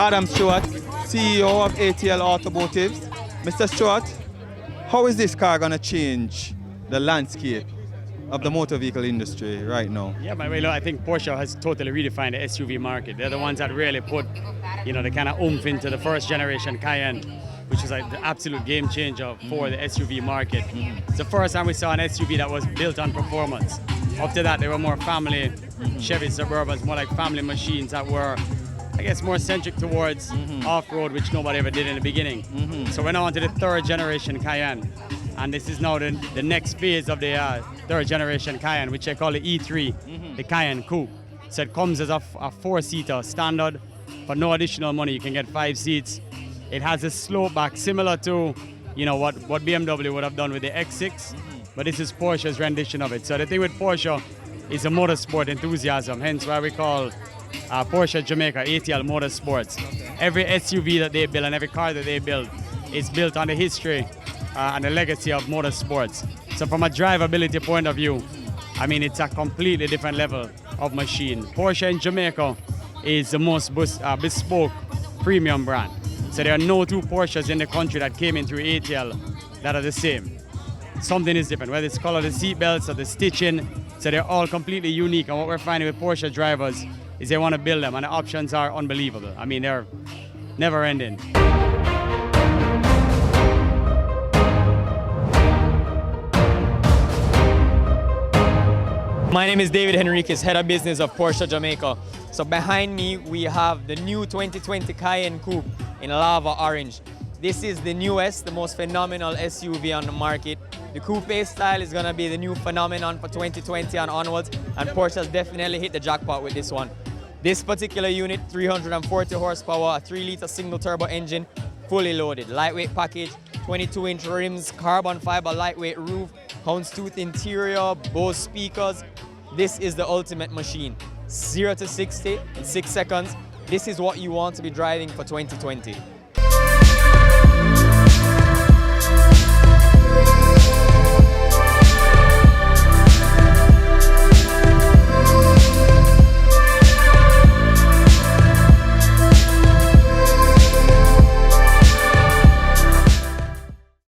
Adam Stewart, CEO of ATL Automotives. Mr. Stewart, how is this car going to change the landscape of the motor vehicle industry right now? Yeah, by the way, look, I think Porsche has totally redefined the SUV market. They're the ones that really put, the kind of oomph into the first generation Cayenne, which is like the absolute game changer for the SUV market. It's the first time we saw an SUV that was built on performance. After that, they were more family Chevy Suburbans, more like family machines that were, I guess, more centric towards off-road, which nobody ever did in the beginning. So we're now onto the third generation Cayenne. And this is now the next phase of the third generation Cayenne, which they call the E3, the Cayenne Coupe. So it comes as a four-seater standard. For no additional money, you can get 5 seats. It has a slope back similar to, what BMW would have done with the X6, but this is Porsche's rendition of it. So the thing with Porsche is a motorsport enthusiasm, hence why we call Porsche Jamaica ATL Motorsports. Every SUV that they build and every car that they build is built on the history and the legacy of motorsports. So from a drivability point of view, I mean, it's a completely different level of machine. Porsche in Jamaica is the most bespoke premium brand. So there are no two Porsches in the country that came in through ATL that are the same. Something is different, whether it's color, the seat belts or the stitching. So they're all completely unique. And what we're finding with Porsche drivers is they want to build them, and the options are unbelievable. I mean, they're never ending. My name is David Henriquez, Head of Business of Porsche Jamaica. So behind me, we have the new 2020 Cayenne Coupe in lava orange. This is the newest, the most phenomenal SUV on the market. The coupe style is going to be the new phenomenon for 2020 and onwards, and Porsche has definitely hit the jackpot with this one. This particular unit, 340 horsepower, a 3-liter single turbo engine, fully loaded. Lightweight package, 22-inch rims, carbon fiber lightweight roof, houndstooth interior, Bose speakers. This is the ultimate machine. 0 to 60 in 6 seconds. This is what you want to be driving for 2020.